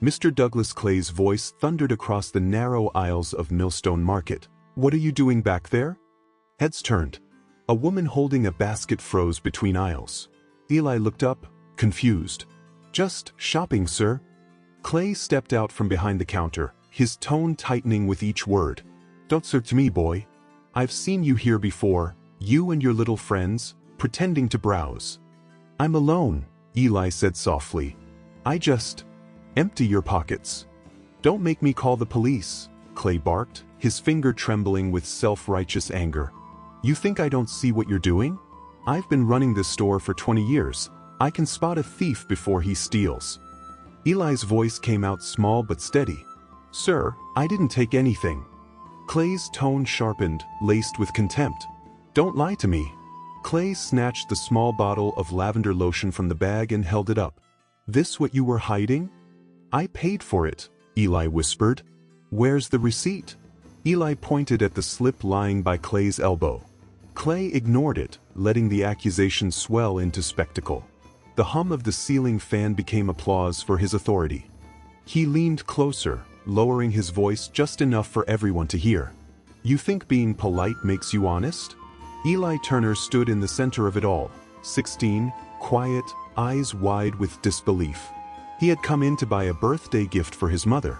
Mr. Douglas Clay's voice thundered across the narrow aisles of Millstone Market. "What are you doing back there?" Heads turned. A woman holding a basket froze between aisles. Eli looked up, confused. "Just shopping, sir." Clay stepped out from behind the counter, his tone tightening with each word. "Don't search me, boy. I've seen you here before, you and your little friends, pretending to browse." "I'm alone," Eli said softly. "I just empty your pockets." "Don't make me call the police," Clay barked, his finger trembling with self-righteous anger. "You think I don't see what you're doing? I've been running this store for 20 years. I can spot a thief before he steals." Eli's voice came out small but steady. "Sir, I didn't take anything." Clay's tone sharpened, laced with contempt. "Don't lie to me." Clay snatched the small bottle of lavender lotion from the bag and held it up. "This what you were hiding?" "I paid for it," Eli whispered. "Where's the receipt?" Eli pointed at the slip lying by Clay's elbow. Clay ignored it, letting the accusation swell into spectacle. The hum of the ceiling fan became applause for his authority. He leaned closer, lowering his voice just enough for everyone to hear. "You think being polite makes you honest?" Eli Turner stood in the center of it all, 16, quiet, eyes wide with disbelief. He had come in to buy a birthday gift for his mother.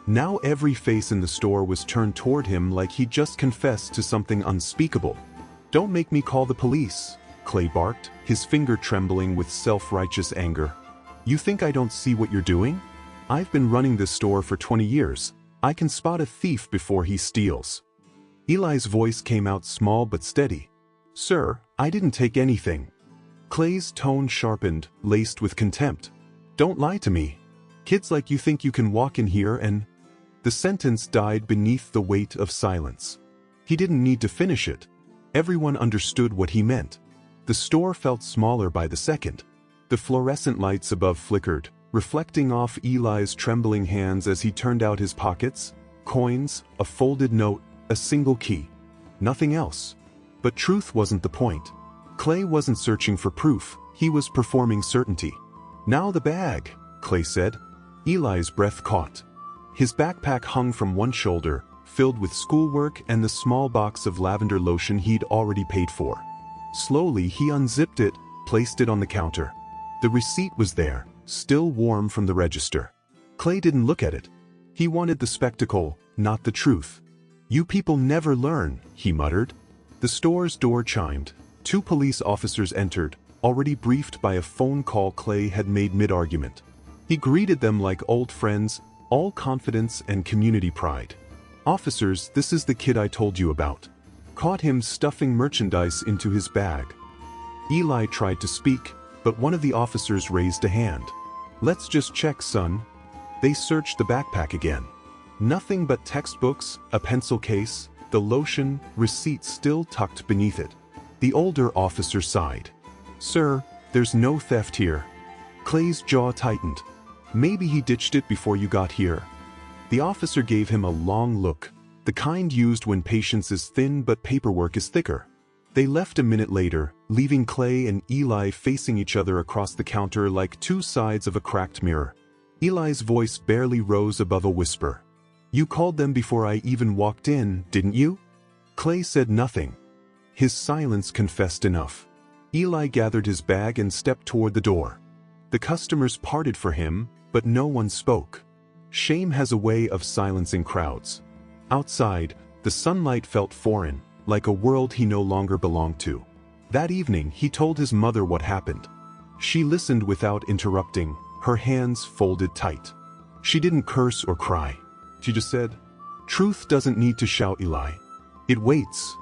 Now every face in the store was turned toward him like he'd just confessed to something unspeakable. "Don't make me call the police," Clay barked, his finger trembling with self-righteous anger. "You think I don't see what you're doing? I've been running this store for 20 years. I can spot a thief before he steals." Eli's voice came out small but steady. "Sir, I didn't take anything." Clay's tone sharpened, laced with contempt. "Don't lie to me. Kids like you think you can walk in here and—" The sentence died beneath the weight of silence. He didn't need to finish it. Everyone understood what he meant. The store felt smaller by the second. The fluorescent lights above flickered, reflecting off Eli's trembling hands as he turned out his pockets, coins, a folded note, a single key. Nothing else. But truth wasn't the point. Clay wasn't searching for proof, he was performing certainty. "Now the bag," Clay said. Eli's breath caught. His backpack hung from one shoulder, filled with schoolwork and the small box of lavender lotion he'd already paid for. Slowly he unzipped it, placed it on the counter. The receipt was there, still warm from the register. Clay didn't look at it. He wanted the spectacle, not the truth. "You people never learn," he muttered. The store's door chimed. 2 police officers entered, already briefed by a phone call Clay had made mid-argument. He greeted them like old friends, all confidence and community pride. "Officers, this is the kid I told you about." Caught him stuffing merchandise into his bag. Eli tried to speak, but one of the officers raised a hand. "Let's just check, son." They searched the backpack again. Nothing but textbooks, a pencil case, the lotion, receipt still tucked beneath it. The older officer sighed. "Sir, there's no theft here." Clay's jaw tightened. "Maybe he ditched it before you got here." The officer gave him a long look, the kind used when patience is thin but paperwork is thicker. They left a minute later, leaving Clay and Eli facing each other across the counter like 2 sides of a cracked mirror. Eli's voice barely rose above a whisper. "You called them before I even walked in, didn't you?" Clay said nothing. His silence confessed enough. Eli gathered his bag and stepped toward the door. The customers parted for him, but no one spoke. Shame has a way of silencing crowds. Outside, the sunlight felt foreign, like a world he no longer belonged to. That evening, he told his mother what happened. She listened without interrupting, her hands folded tight. She didn't curse or cry. She just said, "Truth doesn't need to shout, Eli. It waits."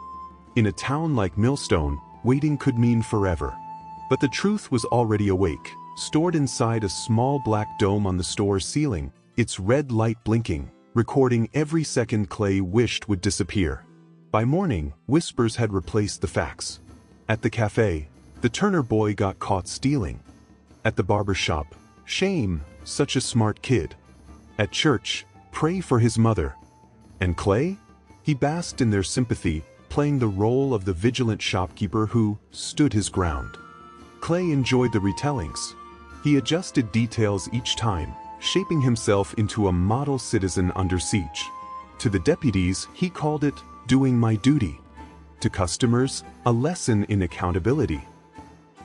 In a town like Millstone, waiting could mean forever. But the truth was already awake, stored inside a small black dome on the store's ceiling, its red light blinking, recording every second Clay wished would disappear. By morning, whispers had replaced the facts. At the cafe, the Turner boy got caught stealing. At the barber shop, shame, such a smart kid. At church, pray for his mother. And Clay? He basked in their sympathy, playing the role of the vigilant shopkeeper who stood his ground. Clay enjoyed the retellings. He adjusted details each time, shaping himself into a model citizen under siege. To the deputies, he called it doing my duty. To customers, a lesson in accountability.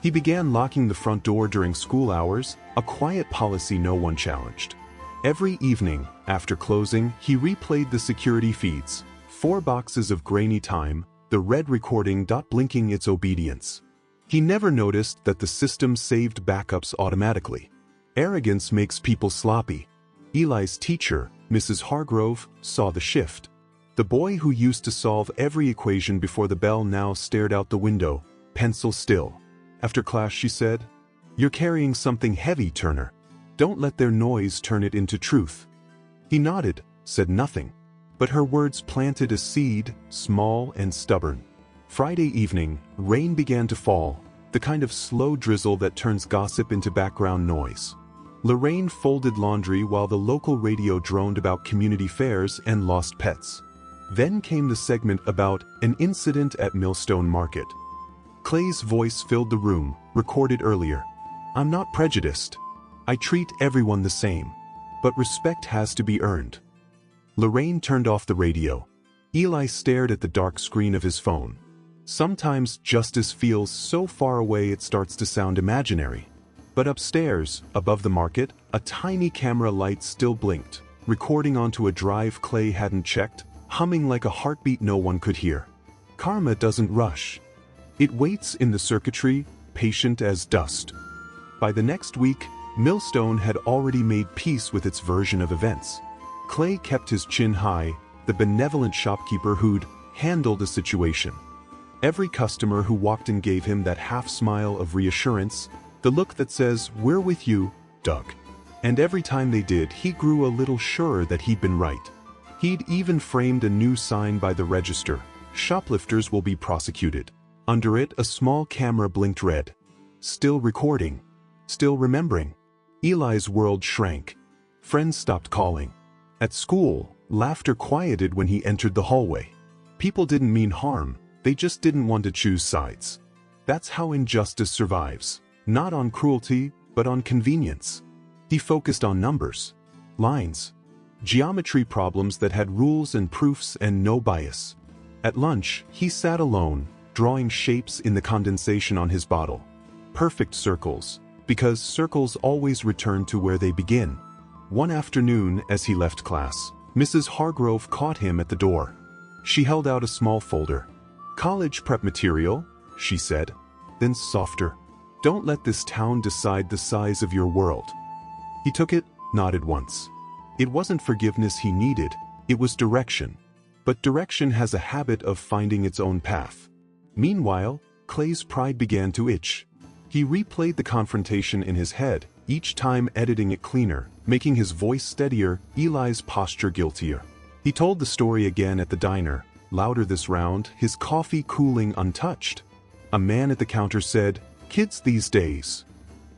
He began locking the front door during school hours, a quiet policy no one challenged. Every evening, after closing, he replayed the security feeds, 4 boxes of grainy time, the red recording dot blinking its obedience. He never noticed that the system saved backups automatically. Arrogance makes people sloppy. Eli's teacher, Mrs. Hargrove, saw the shift. The boy who used to solve every equation before the bell now stared out the window, pencil still. After class she said, "You're carrying something heavy, Turner. Don't let their noise turn it into truth." He nodded, said nothing. But her words planted a seed, small and stubborn. Friday evening, rain began to fall, the kind of slow drizzle that turns gossip into background noise. Lorraine folded laundry while the local radio droned about community fairs and lost pets. Then came the segment about an incident at Millstone Market. Clay's voice filled the room, recorded earlier. "I'm not prejudiced. I treat everyone the same. But respect has to be earned." Lorraine turned off the radio. Eli stared at the dark screen of his phone. Sometimes justice feels so far away it starts to sound imaginary. But upstairs, above the market, a tiny camera light still blinked, recording onto a drive Clay hadn't checked, humming like a heartbeat no one could hear. Karma doesn't rush. It waits in the circuitry, patient as dust. By the next week, Millstone had already made peace with its version of events. Clay kept his chin high, the benevolent shopkeeper who'd handled the situation. Every customer who walked in gave him that half smile of reassurance, the look that says, "We're with you, Doug." And every time they did, he grew a little surer that he'd been right. He'd even framed a new sign by the register, "Shoplifters will be prosecuted." Under it, a small camera blinked red. Still recording. Still remembering. Eli's world shrank. Friends stopped calling. At school, laughter quieted when he entered the hallway. People didn't mean harm, they just didn't want to choose sides. That's how injustice survives. Not on cruelty, but on convenience. He focused on numbers, lines, geometry problems that had rules and proofs and no bias. At lunch, he sat alone, drawing shapes in the condensation on his bottle. Perfect circles, because circles always return to where they begin. One afternoon, as he left class, Mrs. Hargrove caught him at the door. She held out a small folder. "College prep material," she said, then softer. "Don't let this town decide the size of your world." He took it, nodded once. It wasn't forgiveness he needed, it was direction. But direction has a habit of finding its own path. Meanwhile, Clay's pride began to itch. He replayed the confrontation in his head, each time editing it cleaner, making his voice steadier, Eli's posture guiltier. He told the story again at the diner, louder this round, his coffee cooling untouched. A man at the counter said, "Kids these days."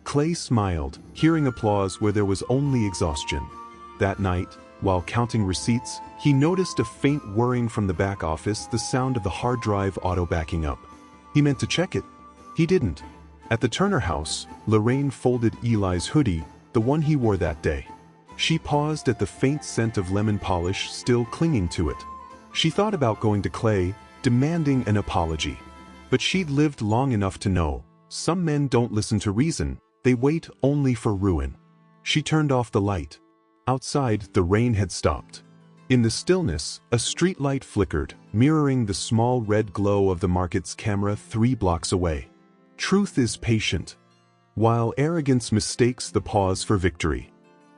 Clay smiled, hearing applause where there was only exhaustion. That night, while counting receipts, he noticed a faint whirring from the back office, the sound of the hard drive auto backing up. He meant to check it. He didn't. At the Turner house, Lorraine folded Eli's hoodie, the one he wore that day. She paused at the faint scent of lemon polish still clinging to it. She thought about going to Clay, demanding an apology. But she'd lived long enough to know, some men don't listen to reason, they wait only for ruin. She turned off the light. Outside, the rain had stopped. In the stillness, a streetlight flickered, mirroring the small red glow of the market's camera 3 blocks away. Truth is patient, while arrogance mistakes the pause for victory.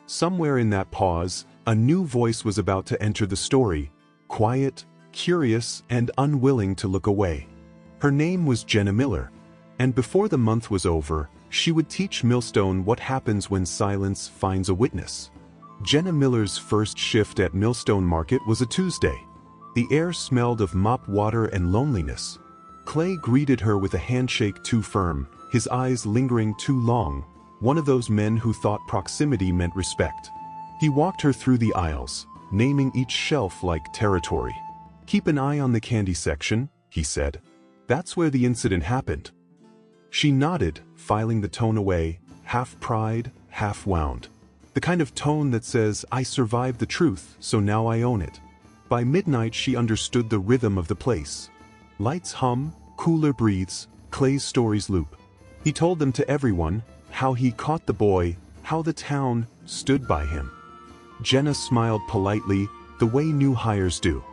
Somewhere in that pause, a new voice was about to enter the story, quiet, curious, and unwilling to look away. Her name was Jenna Miller, and before the month was over, she would teach Millstone what happens when silence finds a witness. Jenna Miller's first shift at Millstone Market was a Tuesday. The air smelled of mop water and loneliness. Clay greeted her with a handshake too firm, his eyes lingering too long, one of those men who thought proximity meant respect. He walked her through the aisles, naming each shelf like territory. "Keep an eye on the candy section," he said. "That's where the incident happened." She nodded, filing the tone away, half pride, half wound. The kind of tone that says, "I survived the truth, so now I own it." By midnight she understood the rhythm of the place. Lights hum, cooler breathes, Clay's stories loop. He told them to everyone, how he caught the boy, how the town stood by him. Jenna smiled politely, the way new hires do.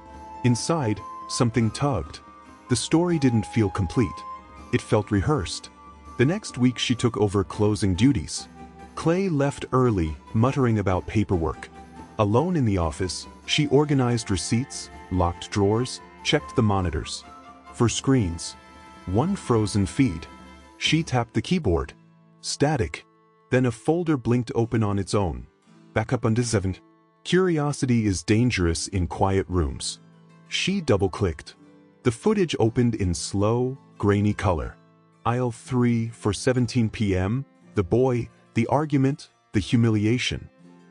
Inside, something tugged. The story didn't feel complete. It felt rehearsed. The next week she took over closing duties. Clay left early, muttering about paperwork. Alone in the office, she organized receipts, locked drawers, checked the monitors. For screens, one frozen feed. She tapped the keyboard. Static. Then a folder blinked open on its own. Backup under 7. Curiosity is dangerous in quiet rooms. She double-clicked. The footage opened in slow, grainy color. Aisle 3 for 17 p.m., the boy, the argument, the humiliation.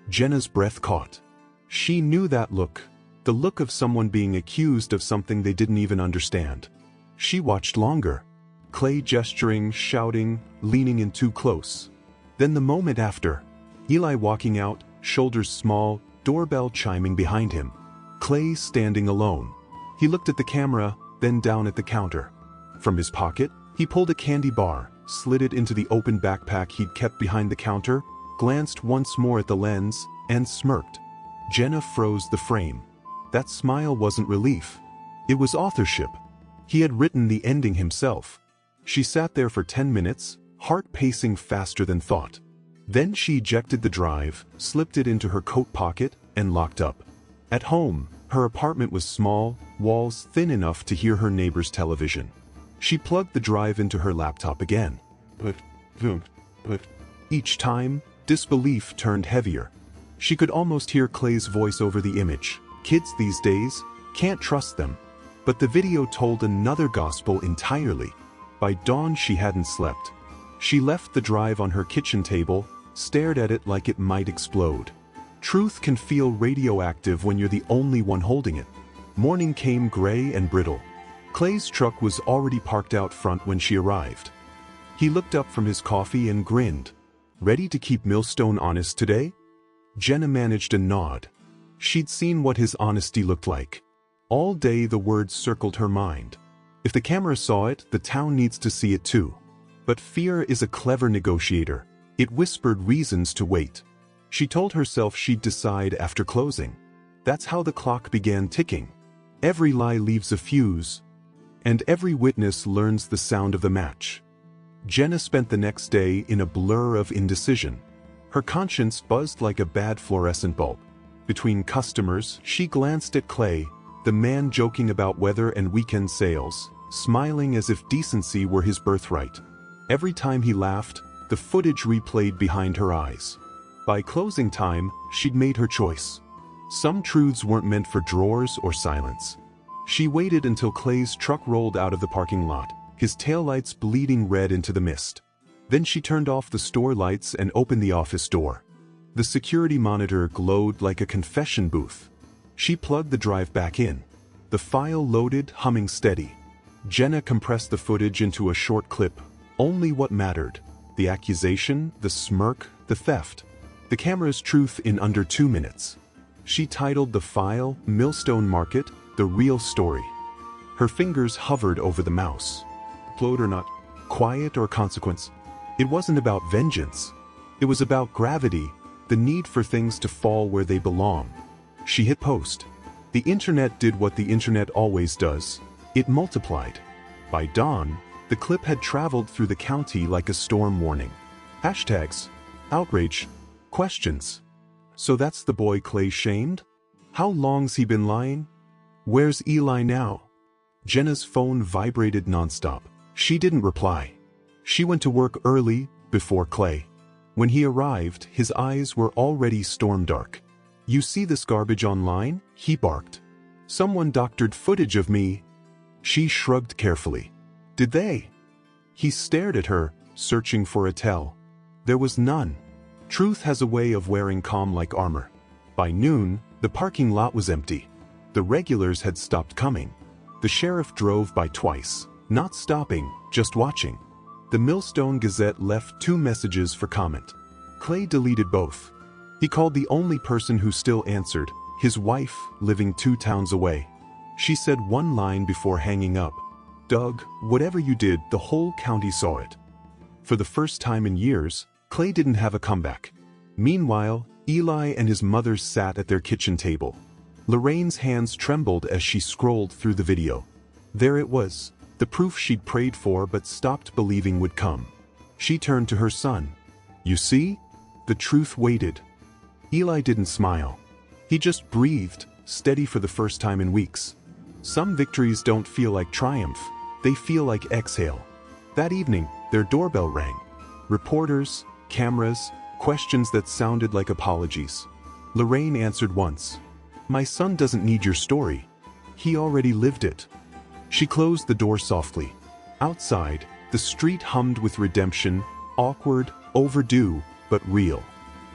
Jenna's breath caught. She knew that look, the look of someone being accused of something they didn't even understand. She watched longer. Clay gesturing, shouting, leaning in too close. Then the moment after, Eli walking out, shoulders small, doorbell chiming behind him. Clay standing alone. He looked at the camera, then down at the counter. From his pocket, he pulled a candy bar, slid it into the open backpack he'd kept behind the counter, glanced once more at the lens, and smirked. Jenna froze the frame. That smile wasn't relief. It was authorship. He had written the ending himself. She sat there for 10 minutes, heart pacing faster than thought. Then she ejected the drive, slipped it into her coat pocket, and locked up. At home, her apartment was small, walls thin enough to hear her neighbor's television. She plugged the drive into her laptop again. But each time, disbelief turned heavier. She could almost hear Clay's voice over the image. Kids these days, can't trust them. But the video told another gospel entirely. By dawn she hadn't slept. She left the drive on her kitchen table, stared at it like it might explode. Truth can feel radioactive when you're the only one holding it. Morning came gray and brittle. Clay's truck was already parked out front when she arrived. He looked up from his coffee and grinned. Ready to keep Millstone honest today? Jenna managed a nod. She'd seen what his honesty looked like. All day the words circled her mind. If the camera saw it, the town needs to see it too. But fear is a clever negotiator. It whispered reasons to wait. She told herself she'd decide after closing. That's how the clock began ticking. Every lie leaves a fuse, and every witness learns the sound of the match. Jenna spent the next day in a blur of indecision. Her conscience buzzed like a bad fluorescent bulb. Between customers, she glanced at Clay, the man joking about weather and weekend sales, smiling as if decency were his birthright. Every time he laughed, the footage replayed behind her eyes. By closing time, she'd made her choice. Some truths weren't meant for drawers or silence. She waited until Clay's truck rolled out of the parking lot, his taillights bleeding red into the mist. Then she turned off the store lights and opened the office door. The security monitor glowed like a confession booth. She plugged the drive back in. The file loaded, humming steady. Jenna compressed the footage into a short clip. Only what mattered. The accusation, the smirk, the theft. The camera's truth in under 2 minutes. She titled the file, Millstone Market, The Real Story. Her fingers hovered over the mouse. Upload or not, quiet or consequence. It wasn't about vengeance. It was about gravity, the need for things to fall where they belong. She hit post. The internet did what the internet always does. It multiplied. By dawn, the clip had traveled through the county like a storm warning. Hashtags, outrage, questions. So that's the boy Clay shamed? How long's he been lying? Where's Eli now? Jenna's phone vibrated nonstop. She didn't reply. She went to work early, before Clay. When he arrived, his eyes were already storm dark. You see this garbage online? He barked. Someone doctored footage of me. She shrugged carefully. Did they? He stared at her, searching for a tell. There was none. Truth has a way of wearing calm like armor. By noon, the parking lot was empty. The regulars had stopped coming. The sheriff drove by twice, not stopping, just watching. The Millstone Gazette left 2 messages for comment. Clay deleted both. He called the only person who still answered, his wife, living 2 towns away. She said one line before hanging up. "Doug, whatever you did, the whole county saw it." For the first time in years, Clay didn't have a comeback. Meanwhile, Eli and his mother sat at their kitchen table. Lorraine's hands trembled as she scrolled through the video. There it was, the proof she'd prayed for but stopped believing would come. She turned to her son. "You see? The truth waited." Eli didn't smile. He just breathed, steady for the first time in weeks. Some victories don't feel like triumph, they feel like exhale. That evening, their doorbell rang. Reporters, cameras, questions that sounded like apologies. Lorraine answered once. "My son doesn't need your story. He already lived it." She closed the door softly. Outside, the street hummed with redemption, awkward, overdue, but real.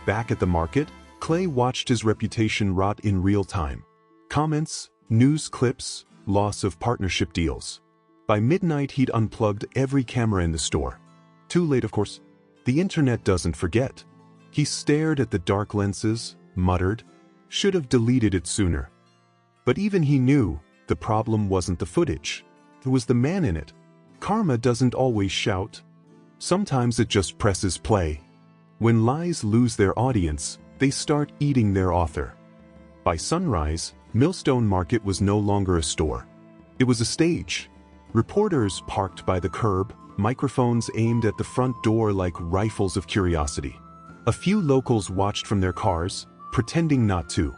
Back at the market, Clay watched his reputation rot in real time. Comments, news clips, loss of partnership deals. By midnight he'd unplugged every camera in the store. Too late, of course. The internet doesn't forget. He stared at the dark lenses, muttered, "Should have deleted it sooner." But even he knew, the problem wasn't the footage. It was the man in it. Karma doesn't always shout. Sometimes it just presses play. When lies lose their audience, they start eating their author. By sunrise, Millstone Market was no longer a store. It was a stage. Reporters parked by the curb, microphones aimed at the front door like rifles of curiosity. A few locals watched from their cars, pretending not to.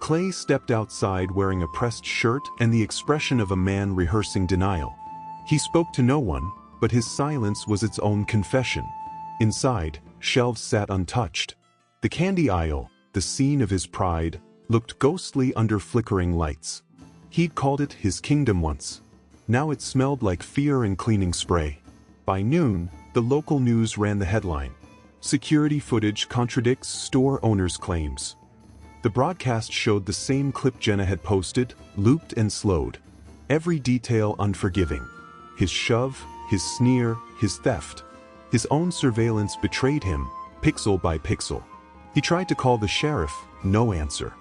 Clay stepped outside wearing a pressed shirt and the expression of a man rehearsing denial. He spoke to no one, but his silence was its own confession. Inside, shelves sat untouched. The candy aisle, the scene of his pride, looked ghostly under flickering lights. He'd called it his kingdom once. Now it smelled like fear and cleaning spray. By noon, the local news ran the headline. Security footage contradicts store owner's claims. The broadcast showed the same clip Jenna had posted, looped and slowed. Every detail unforgiving. His shove, his sneer, his theft. His own surveillance betrayed him, pixel by pixel. He tried to call the sheriff, no answer.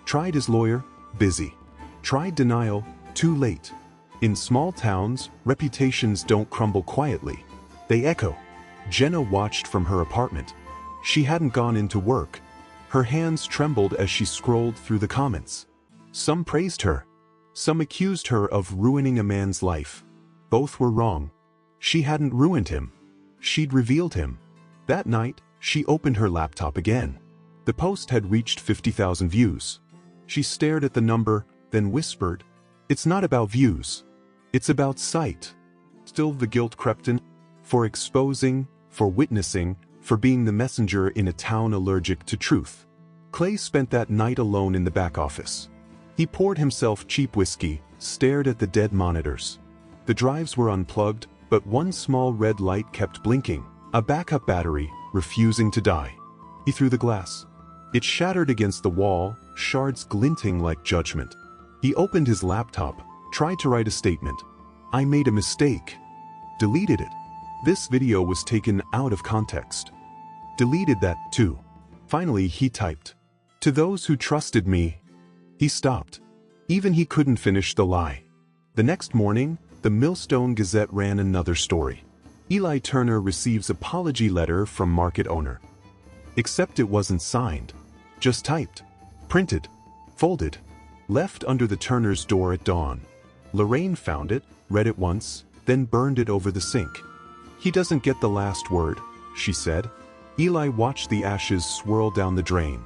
Tried his lawyer, busy. Tried denial, too late. In small towns, reputations don't crumble quietly. They echo. Jenna watched from her apartment. She hadn't gone into work. Her hands trembled as she scrolled through the comments. Some praised her. Some accused her of ruining a man's life. Both were wrong. She hadn't ruined him. She'd revealed him. That night, she opened her laptop again. The post had reached 50,000 views. She stared at the number, then whispered, "It's not about views. It's about sight." Still the guilt crept in. For exposing, for witnessing, for being the messenger in a town allergic to truth. Clay spent that night alone in the back office. He poured himself cheap whiskey, stared at the dead monitors. The drives were unplugged, but one small red light kept blinking, a backup battery, refusing to die. He threw the glass. It shattered against the wall, shards glinting like judgment. He opened his laptop, tried to write a statement. "I made a mistake." Deleted it. This video was taken out of context. Deleted that, too. Finally, he typed, "To those who trusted me." He stopped. Even he couldn't finish the lie. The next morning, the Millstone Gazette ran another story. Eli Turner receives apology letter from market owner. Except it wasn't signed. Just typed. Printed. Folded. Left under the Turner's door at dawn. Lorraine found it, read it once, then burned it over the sink. "He doesn't get the last word," she said. Eli watched the ashes swirl down the drain.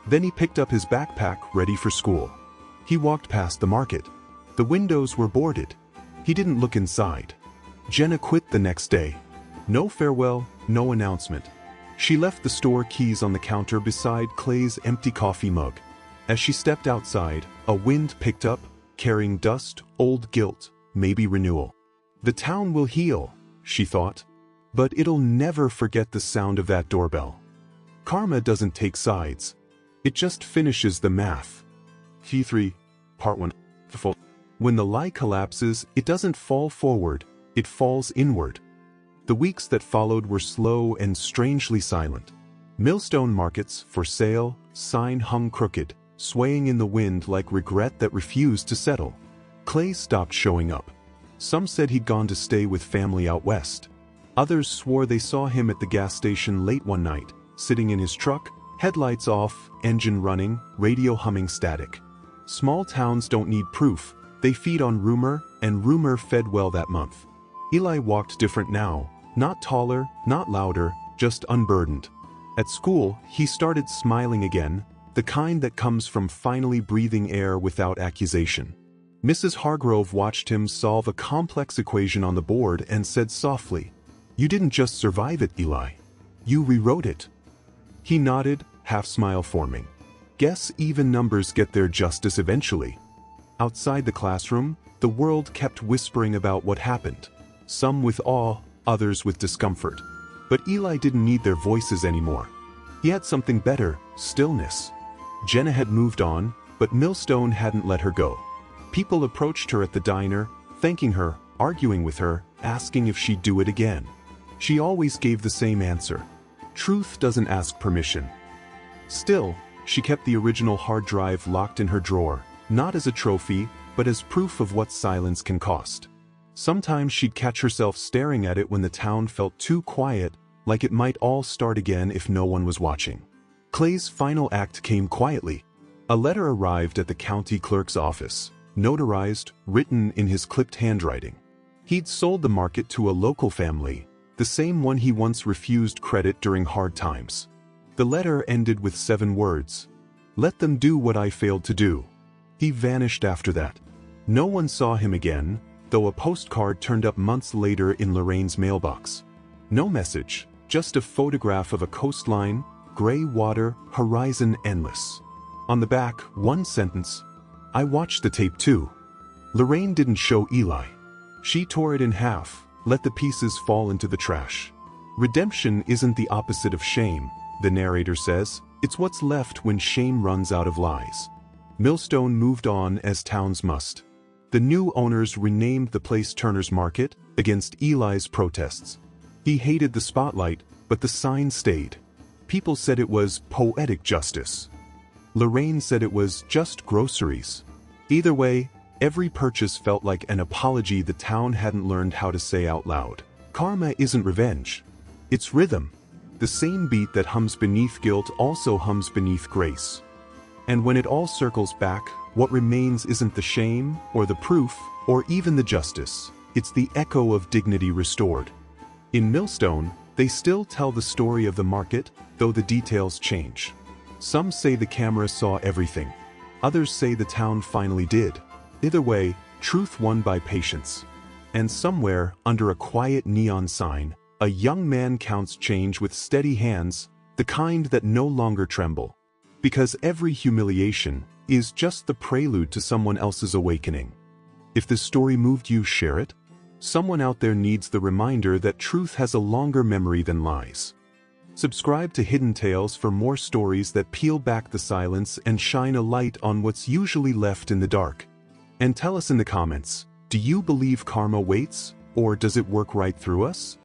Then he picked up his backpack, ready for school. He walked past the market. The windows were boarded. He didn't look inside. Jenna quit the next day. No farewell, no announcement. She left the store keys on the counter beside Clay's empty coffee mug. As she stepped outside, a wind picked up, carrying dust, old guilt, maybe renewal. The town will heal, she thought. But it'll never forget the sound of that doorbell. Karma doesn't take sides. It just finishes the math. T3, Part 1. When the lie collapses, it doesn't fall forward, it falls inward. The weeks that followed were slow and strangely silent. Millstone markets, for sale, sign hung crooked, swaying in the wind like regret that refused to settle. Clay stopped showing up. Some said he'd gone to stay with family out west. Others swore they saw him at the gas station late one night, sitting in his truck, headlights off, engine running, radio humming static. Small towns don't need proof, they feed on rumor, and rumor fed well that month. Eli walked different now, not taller, not louder, just unburdened. At school, he started smiling again, the kind that comes from finally breathing air without accusation. Mrs. Hargrove watched him solve a complex equation on the board and said softly, "You didn't just survive it, Eli. You rewrote it." He nodded, half-smile forming. Guess even numbers get their justice eventually. Outside the classroom, the world kept whispering about what happened. Some with awe, others with discomfort. But Eli didn't need their voices anymore. He had something better, stillness. Jenna had moved on, but Millstone hadn't let her go. People approached her at the diner, thanking her, arguing with her, asking if she'd do it again. She always gave the same answer. Truth doesn't ask permission. Still, she kept the original hard drive locked in her drawer, not as a trophy, but as proof of what silence can cost. Sometimes she'd catch herself staring at it when the town felt too quiet, like it might all start again if no one was watching. Clay's final act came quietly. A letter arrived at the county clerk's office, notarized, written in his clipped handwriting. He'd sold the market to a local family, the same one he once refused credit during hard times. The letter ended with 7 words. "Let them do what I failed to do." He vanished after that. No one saw him again, though a postcard turned up months later in Lorraine's mailbox. No message, just a photograph of a coastline, gray water, horizon endless. On the back, one sentence, "I watched the tape too." Lorraine didn't show Eli. She tore it in half, let the pieces fall into the trash. Redemption isn't the opposite of shame, the narrator says, it's what's left when shame runs out of lies. Millstone moved on as towns must. The new owners renamed the place Turner's Market, against Eli's protests. He hated the spotlight, but the sign stayed. People said it was poetic justice. Lorraine said it was just groceries. Either way, every purchase felt like an apology the town hadn't learned how to say out loud. Karma isn't revenge. It's rhythm. The same beat that hums beneath guilt also hums beneath grace. And when it all circles back, what remains isn't the shame, or the proof, or even the justice. It's the echo of dignity restored. In Millstone, they still tell the story of the market, though the details change. Some say the camera saw everything. Others say the town finally did. Either way, truth won by patience. And somewhere, under a quiet neon sign, a young man counts change with steady hands, the kind that no longer tremble. Because every humiliation is just the prelude to someone else's awakening. If this story moved you, share it. Someone out there needs the reminder that truth has a longer memory than lies. Subscribe to Hidden Tales for more stories that peel back the silence and shine a light on what's usually left in the dark. And tell us in the comments, do you believe karma waits, or does it work right through us?